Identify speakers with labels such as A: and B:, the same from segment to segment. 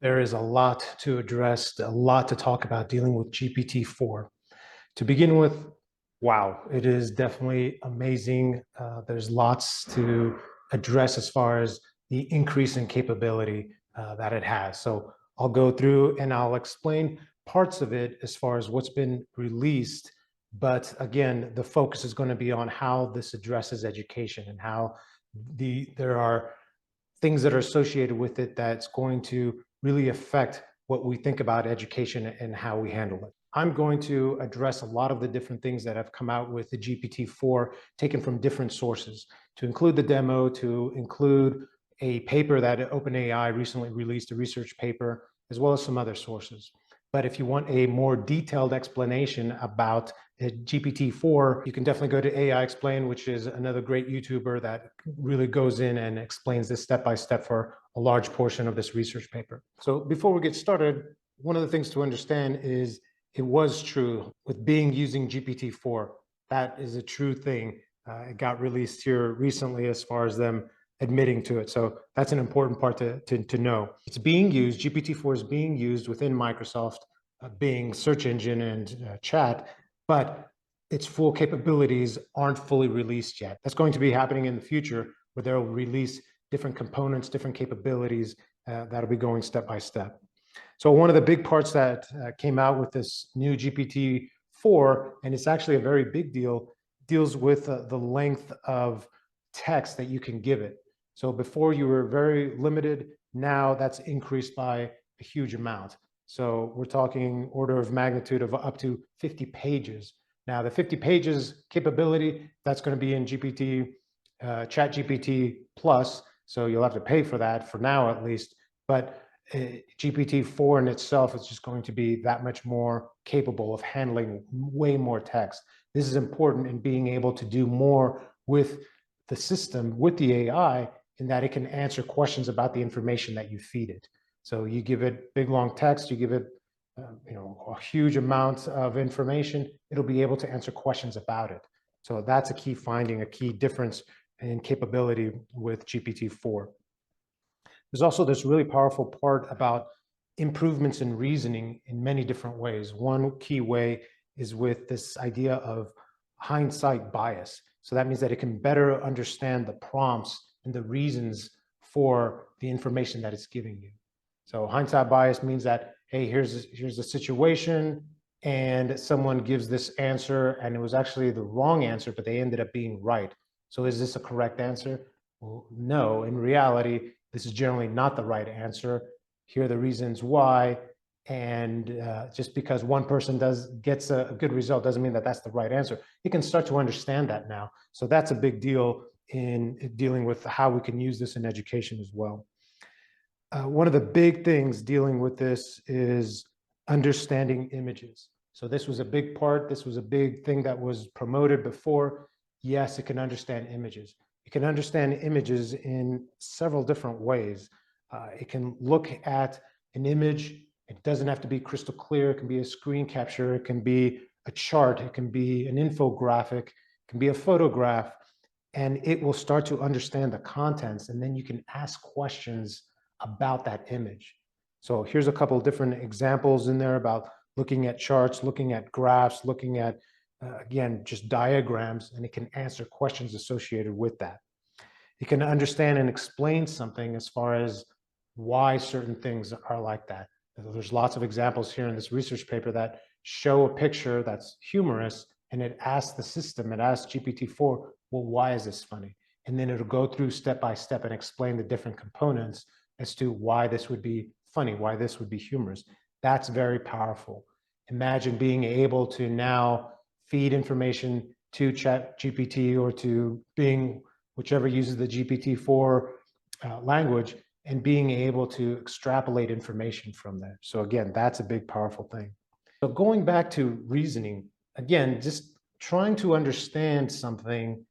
A: There is a lot to address, a lot to talk about dealing with GPT-4. To begin with, wow, it is definitely amazing. There's lots to address as far as the increase in capability that it has. So I'll go through and I'll explain parts of it as far as what's been released. But again, the focus is going to be on how this addresses education and how there are things that are associated with it that's going to really affect what we think about education and how we handle it. I'm going to address a lot of the different things that have come out with the GPT-4 taken from different sources, to include the demo, to include a paper that OpenAI recently released, a research paper, as well as some other sources. But if you want a more detailed explanation about GPT-4, you can definitely go to AI Explain, which is another great YouTuber that really goes in and explains this step by step for a large portion of this research paper. So before we get started, one of the things to understand is it was true with Bing using GPT-4. That is a true thing. It got released here recently as far as them admitting to it. So that's an important part to know. It's being used, GPT-4 is being used within Microsoft Bing search engine and chat, but its full capabilities aren't fully released yet. That's going to be happening in the future, where they'll release different components, different capabilities that'll be going step by step. So one of the big parts that came out with this new GPT-4, and it's actually a very big deal, deals with the length of text that you can give it. So before you were very limited, now that's increased by a huge amount. So we're talking order of magnitude of up to 50 pages. Now the 50 pages capability, that's going to be in ChatGPT plus, so you'll have to pay for that for now at least, but GPT-4 in itself is just going to be that much more capable of handling way more text. This is important in being able to do more with the system, with the AI, in that it can answer questions about the information that you feed it. So you give it big, long text, you give it a huge amount of information, it'll be able to answer questions about it. So that's a key finding, a key difference in capability with GPT-4. There's also this really powerful part about improvements in reasoning in many different ways. One key way is with this idea of hindsight bias. So that means that it can better understand the prompts and the reasons for the information that it's giving you. So hindsight bias means that, hey, here's a situation and someone gives this answer and it was actually the wrong answer, but they ended up being right. So is this a correct answer? Well, no, in reality, this is generally not the right answer. Here are the reasons why. And just because one person gets a good result doesn't mean that that's the right answer. You can start to understand that now. So that's a big deal in dealing with how we can use this in education as well. One of the big things dealing with this is understanding images. So this was a big part. This was a big thing that was promoted before. Yes, it can understand images. It can understand images in several different ways. It can look at an image. It doesn't have to be crystal clear. It can be a screen capture. It can be a chart. It can be an infographic. It can be a photograph. And it will start to understand the contents. And then you can ask questions about that image. So here's a couple of different examples in there about looking at charts, looking at graphs, looking at again, just diagrams, and it can answer questions associated with that. It can understand and explain something as far as why certain things are like that. There's lots of examples here in this research paper that show a picture that's humorous, and it asks the system, it asks GPT-4, well, why is this funny? And then it'll go through step by step and explain the different components as to why this would be funny, why this would be humorous. That's very powerful. Imagine being able to now feed information to ChatGPT or to Bing, whichever uses the GPT-4 language, and being able to extrapolate information from there. So again, that's a big, powerful thing. So going back to reasoning, again, just trying to understand something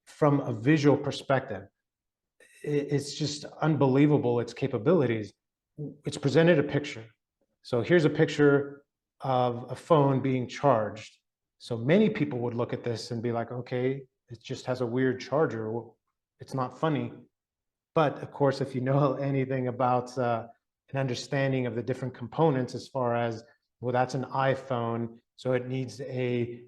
A: from a visual perspective. It's just unbelievable, its capabilities. It's presented a picture. So here's a picture of a phone being charged. So many people would look at this and be like, okay, it just has a weird charger. Well, it's not funny. But of course, if you know anything about an understanding of the different components as far as, well, that's an iPhone, so it needs a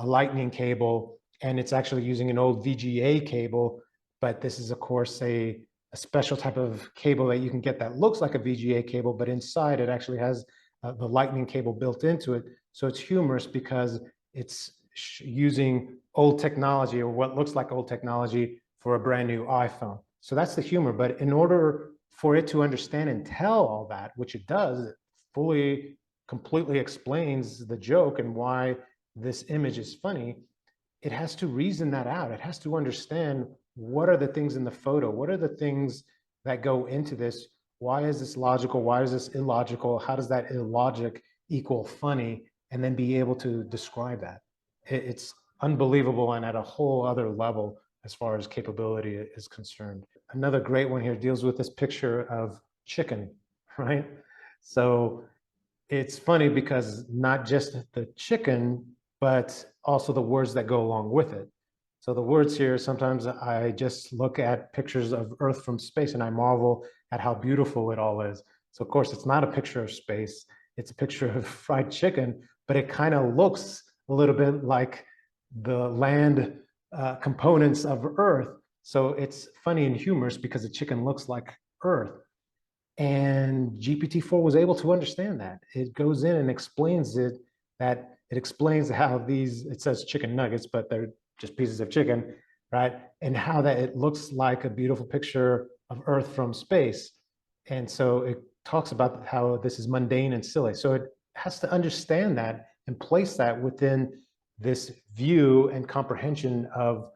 A: lightning cable, and it's actually using an old VGA cable, but this is, of course, a special type of cable that you can get that looks like a VGA cable, but inside it actually has the lightning cable built into it. So it's humorous because it's using old technology, or what looks like old technology, for a brand new iPhone. So that's the humor. But in order for it to understand and tell all that, which it does, it fully, completely explains the joke and why this image is funny. It has to reason that out. It has to understand, what are the things in the photo? What are the things that go into this? Why is this logical? Why is this illogical? How does that illogic equal funny? And then be able to describe that. It's unbelievable, and at a whole other level as far as capability is concerned. Another great one here deals with this picture of chicken, right? So it's funny because not just the chicken, but also the words that go along with it. So the words here, sometimes I just look at pictures of Earth from space and I marvel at how beautiful it all is. So of course, it's not a picture of space, it's a picture of fried chicken, but it kind of looks a little bit like the land components of Earth. So it's funny and humorous because the chicken looks like Earth. And GPT-4 was able to understand that. It goes in and explains it, that it explains how these, it says chicken nuggets, but they're just pieces of chicken, right? And how that it looks like a beautiful picture of Earth from space. And so it talks about how this is mundane and silly. So it has to understand that and place that within this view and comprehension of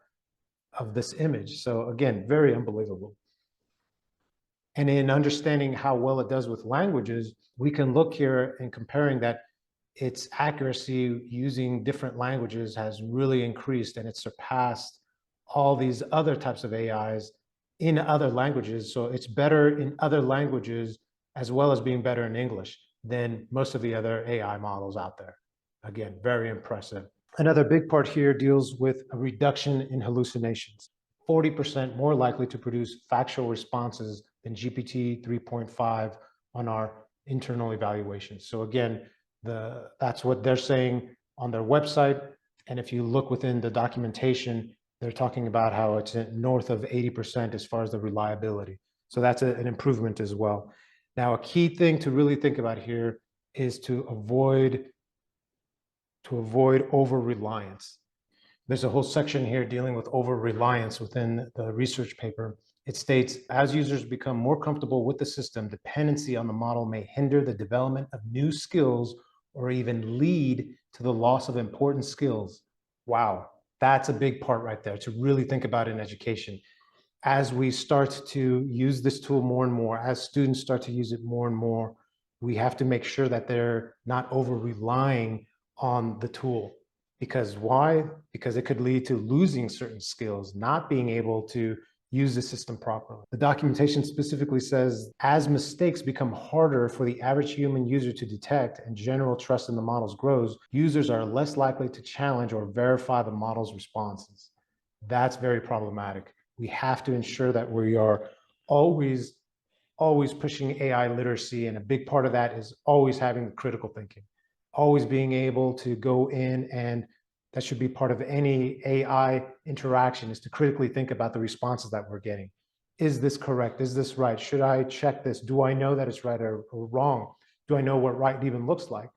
A: this image. So again, very unbelievable. And in understanding how well it does with languages, we can look here in comparing that its accuracy using different languages has really increased, and it's surpassed all these other types of AIs in other languages. So it's better in other languages as well as being better in English than most of the other AI models out there. Again, very impressive. Another big part here deals with a reduction in hallucinations. 40% more likely to produce factual responses than GPT 3.5 on our internal evaluations. So again, that's what they're saying on their website. And if you look within the documentation, they're talking about how it's north of 80% as far as the reliability. So that's an improvement as well. Now, a key thing to really think about here is to avoid over-reliance. There's a whole section here dealing with over-reliance within the research paper. It states, as users become more comfortable with the system, dependency on the model may hinder the development of new skills or even lead to the loss of important skills. Wow, that's a big part right there to really think about in education. As we start to use this tool more and more, as students start to use it more and more, we have to make sure that they're not over-relying on the tool. Because why? Because it could lead to losing certain skills, not being able to use the system properly. The documentation specifically says, as mistakes become harder for the average human user to detect and general trust in the models grows, users are less likely to challenge or verify the model's responses. That's very problematic. We have to ensure that we are always pushing AI literacy, and a big part of that is always having critical thinking, always being able to go in, and that should be part of any AI interaction, is to critically think about the responses that we're getting. Is this correct? Is this right? Should I check this? Do I know that it's right or wrong? Do I know what right even looks like?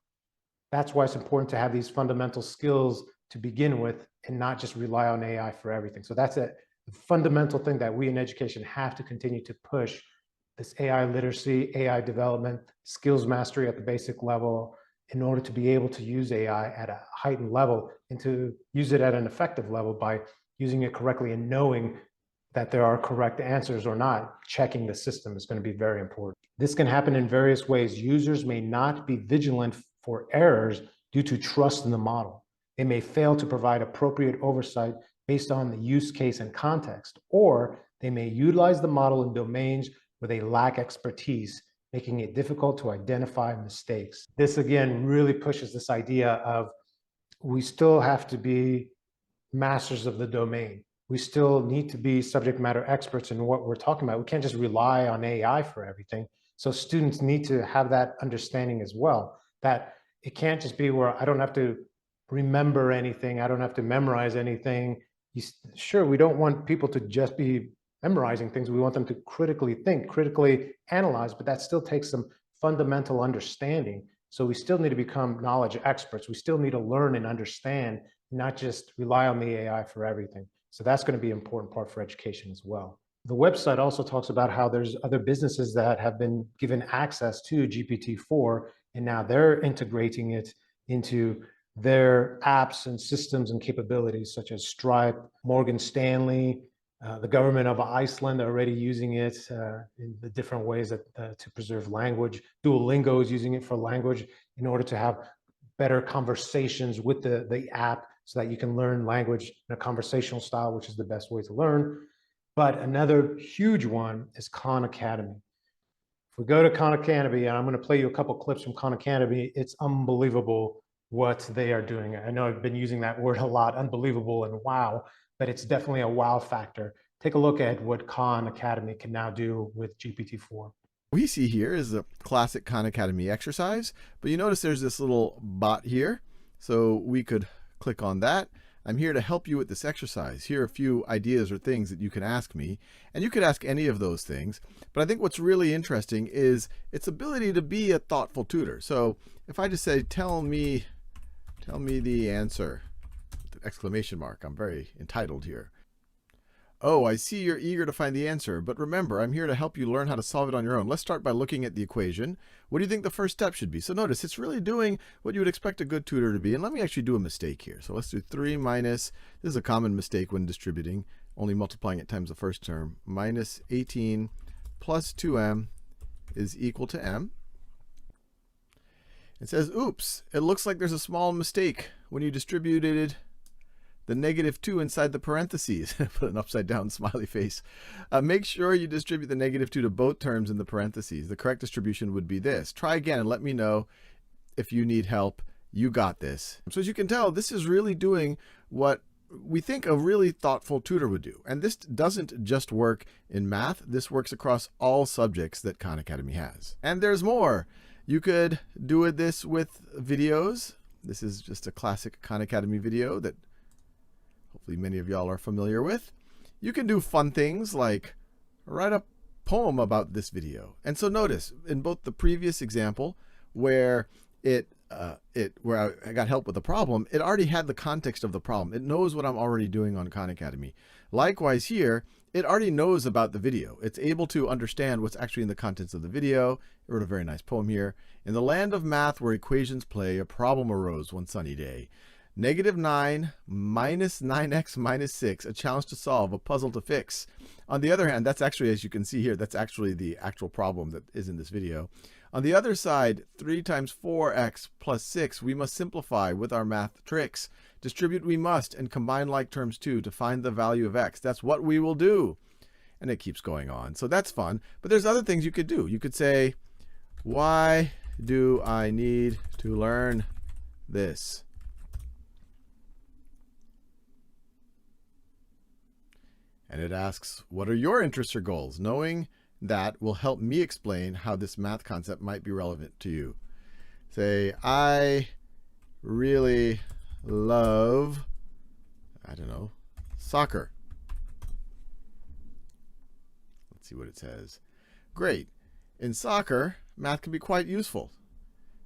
A: That's why it's important to have these fundamental skills to begin with and not just rely on AI for everything. So that's a fundamental thing that we in education have to continue to push, this AI literacy, AI development, skills mastery at the basic level, in order to be able to use AI at a heightened level and to use it at an effective level by using it correctly and knowing that there are correct answers or not. Checking the system is going to be very important. This can happen in various ways. Users may not be vigilant for errors due to trust in the model. They may fail to provide appropriate oversight based on the use case and context, or they may utilize the model in domains where they lack expertise, making it difficult to identify mistakes. This again really pushes this idea of, we still have to be masters of the domain. We still need to be subject matter experts in what we're talking about. We can't just rely on AI for everything. So students need to have that understanding as well, that it can't just be where I don't have to remember anything, I don't have to memorize anything. Sure, we don't want people to just be memorizing things. We want them to critically think, critically analyze, but that still takes some fundamental understanding. So we still need to become knowledge experts. We still need to learn and understand, not just rely on the AI for everything. So that's going to be an important part for education as well. The website also talks about how there's other businesses that have been given access to GPT-4, and now they're integrating it into their apps and systems and capabilities, such as Stripe, Morgan Stanley, the government of Iceland are already using it in the different ways that, to preserve language. Duolingo is using it for language in order to have better conversations with the app so that you can learn language in a conversational style, which is the best way to learn. But another huge one is Khan Academy. If we go to Khan Academy, and I'm going to play you a couple clips from Khan Academy, it's unbelievable what they are doing. I know I've been using that word a lot, unbelievable and wow, but it's definitely a wow factor. Take a look at what Khan Academy can now do with GPT-4.
B: We see here is a classic Khan Academy exercise, but you notice there's this little bot here. So we could click on that. I'm here to help you with this exercise. Here are a few ideas or things that you can ask me, and you could ask any of those things. But I think what's really interesting is its ability to be a thoughtful tutor. So if I just say, tell me the answer, with an exclamation mark, I'm very entitled here. Oh, I see you're eager to find the answer, but remember, I'm here to help you learn how to solve it on your own. Let's start by looking at the equation. What do you think the first step should be? So notice, it's really doing what you would expect a good tutor to be. And let me actually do a mistake here. So let's do 3 minus, this is a common mistake when distributing, only multiplying it times the first term, minus 18 plus 2m is equal to m. It says, oops, it looks like there's a small mistake when you distributed the -2 inside the parentheses. Put an upside down smiley face. Make sure you distribute the -2 to both terms in the parentheses. The correct distribution would be this. Try again and let me know if you need help. You got this. So as you can tell, this is really doing what we think a really thoughtful tutor would do. And this doesn't just work in math. This works across all subjects that Khan Academy has. And there's more. You could do this with videos. This is just a classic Khan Academy video that hopefully many of y'all are familiar with. You can do fun things like write a poem about this video. And so notice, in both the previous example where where I got help with the problem, it already had the context of the problem. It knows what I'm already doing on Khan Academy. Likewise here, it already knows about the video. It's able to understand what's actually in the contents of the video. It wrote a very nice poem here. In the land of math where equations play, a problem arose one sunny day. -9 minus 9x minus 6, a challenge to solve, a puzzle to fix. On the other hand, that's actually, as you can see here, that's actually the actual problem that is in this video. On the other side, 3 times 4x plus 6, we must simplify with our math tricks. Distribute we must, and combine like terms too to find the value of x. That's what we will do. And it keeps going on. So that's fun. But there's other things you could do. You could say, why do I need to learn this? And it asks, what are your interests or goals? Knowing that will help me explain how this math concept might be relevant to you. Say, I really love, I don't know, soccer. Let's see what it says. Great. In soccer, math can be quite useful,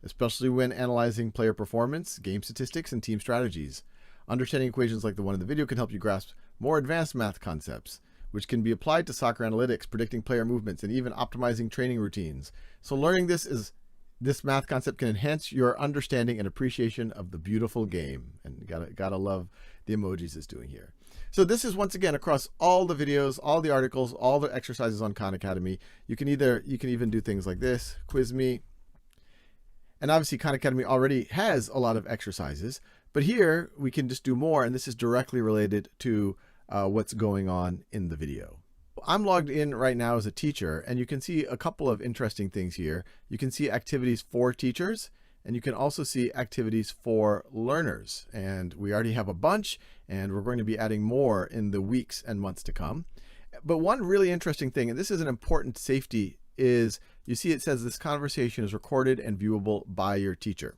B: especially when analyzing player performance, game statistics, and team strategies. Understanding equations like the one in the video can help you grasp more advanced math concepts, which can be applied to soccer analytics, predicting player movements, and even optimizing training routines. So learning this math concept can enhance your understanding and appreciation of the beautiful game. And gotta love the emojis it's doing here. So this is, once again, across all the videos, all the articles, all the exercises on Khan Academy. You can even do things like this, quiz me. And obviously Khan Academy already has a lot of exercises, but here we can just do more, and this is directly related to what's going on in the video. I'm logged in right now as a teacher, and you can see a couple of interesting things here. You can see activities for teachers, and you can also see activities for learners. And we already have a bunch, and we're going to be adding more in the weeks and months to come. But one really interesting thing, and this is an important safety is you see it says this conversation is recorded and viewable by your teacher.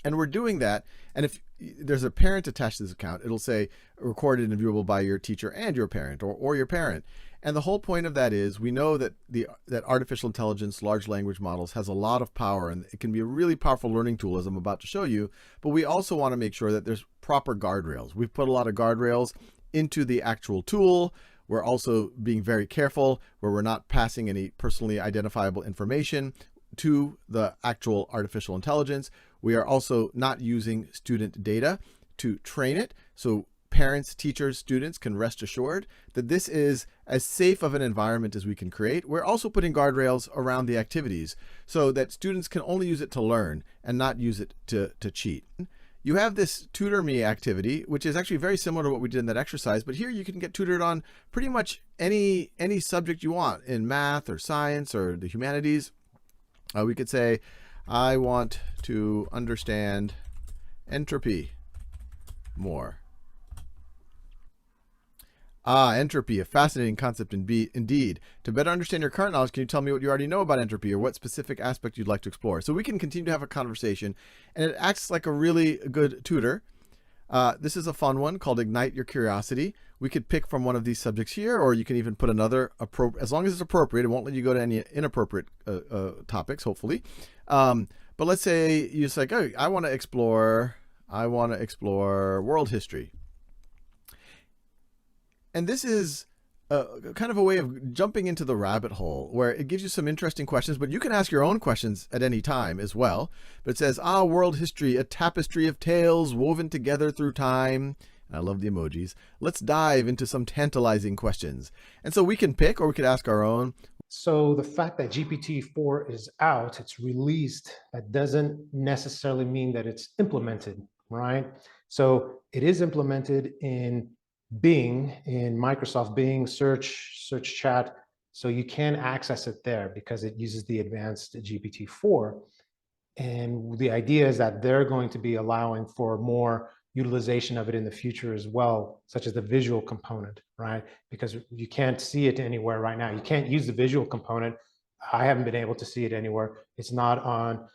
B: And we're doing that. And if there's a parent attached to this account, it'll say recorded and viewable by your teacher and your parent, or your parent. And the whole point of that is we know that that artificial intelligence, large language models has a lot of power, and it can be a really powerful learning tool, as I'm about to show you. But we also want to make sure that there's proper guardrails. We've put a lot of guardrails into the actual tool. We're also being very careful where we're not passing any personally identifiable information to the actual artificial intelligence. We are also not using student data to train it. So parents, teachers, students can rest assured that this is as safe of an environment as we can create. We're also putting guardrails around the activities so that students can only use it to learn and not use it to cheat. You have this Tutor Me activity, which is actually very similar to what we did in that exercise, but here you can get tutored on pretty much any subject you want in math or science or the humanities. We could say, I want to understand entropy more. Entropy, a fascinating concept indeed. To better understand your current knowledge, can you tell me what you already know about entropy or what specific aspect you'd like to explore? So we can continue to have a conversation, and it acts like a really good tutor. This is a fun one called Ignite Your Curiosity. We could pick from one of these subjects here, or you can even put another, as long as it's appropriate. It won't let you go to any inappropriate topics, hopefully. But let's say you say, oh, I want to explore world history. And this is kind of a way of jumping into the rabbit hole where it gives you some interesting questions, but you can ask your own questions at any time as well. But it says, world history, a tapestry of tales woven together through time. And I love the emojis. Let's dive into some tantalizing questions. And so we can pick, or we could ask our own.
A: So the fact that GPT-4 is out, it's released, that doesn't necessarily mean that it's implemented, right? So it is implemented in Bing, in Microsoft Bing search chat. So you can access it there because it uses the advanced GPT-4. And the idea is that they're going to be allowing for more utilization of it in the future as well, such as the visual component, right? Because you can't see it anywhere right now. You can't use the visual component. I haven't been able to see it anywhere. It's not on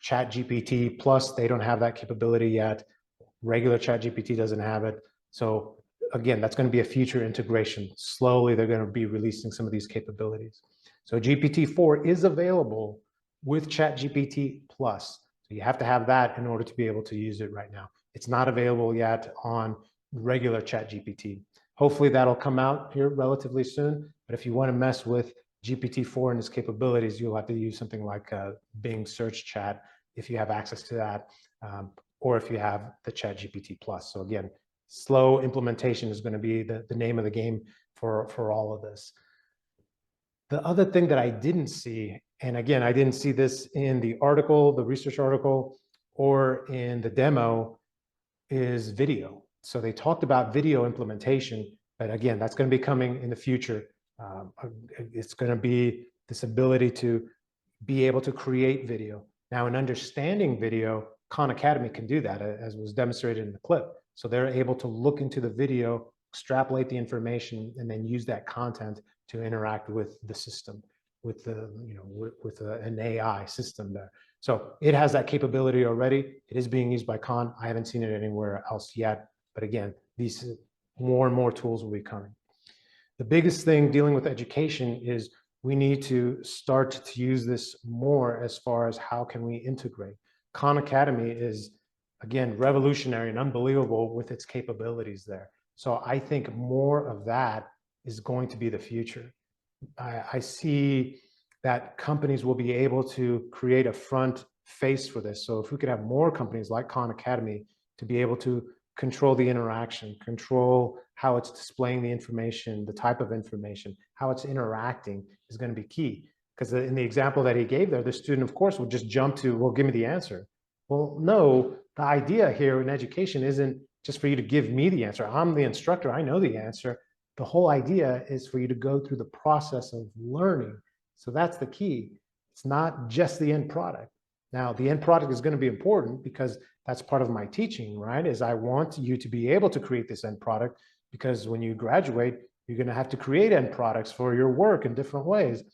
A: ChatGPT Plus. They don't have that capability yet. Regular ChatGPT doesn't have it. So again, that's going to be a future integration. Slowly, they're going to be releasing some of these capabilities. So GPT-4 is available with ChatGPT Plus. So you have to have that in order to be able to use it right now. It's not available yet on regular ChatGPT. Hopefully that'll come out here relatively soon. But if you want to mess with GPT-4 and its capabilities, you'll have to use something like Bing Search Chat if you have access to that, or if you have the ChatGPT Plus. So again, slow implementation is going to be the name of the game for all of this. The other thing that I didn't see, and again, I didn't see this in the article, the research article, or in the demo, is video. So they talked about video implementation, but again, that's going to be coming in the future. It's going to be this ability to be able to create video. Now, in understanding video, Khan Academy can do that, as was demonstrated in the clip. So they're able to look into the video, extrapolate the information, and then use that content to interact with the system, with an AI system there. So it has that capability already. It is being used by Khan. I haven't seen it anywhere else yet. But again, these more and more tools will be coming. The biggest thing dealing with education is we need to start to use this more as far as how can we integrate. Khan Academy is, again, revolutionary and unbelievable with its capabilities there. So I think more of that is going to be the future. I see that companies will be able to create a front face for this. So if we could have more companies like Khan Academy to be able to control the interaction, control how it's displaying the information, the type of information, how it's interacting is going to be key. Because in the example that he gave there, the student, of course, would just jump to, well, give me the answer. Well, no, the idea here in education isn't just for you to give me the answer. I'm the instructor. I know the answer. The whole idea is for you to go through the process of learning. So that's the key. It's not just the end product. Now, the end product is going to be important because that's part of my teaching, right? Is I want you to be able to create this end product because when you graduate, you're going to have to create end products for your work in different ways.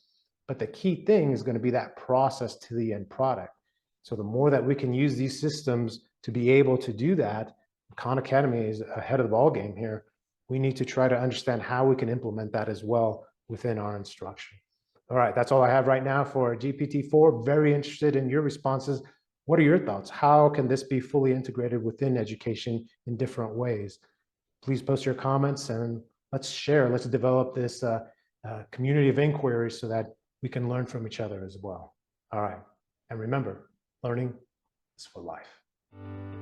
A: But the key thing is going to be that process to the end product. So the more that we can use these systems to be able to do that, Khan Academy is ahead of the ball game here. We need to try to understand how we can implement that as well within our instruction. All right, that's all I have right now for GPT-4. Very interested in your responses. What are your thoughts? How can this be fully integrated within education in different ways? Please post your comments and let's share. Let's develop this community of inquiry so that we can learn from each other as well. All right, and remember, learning is for life.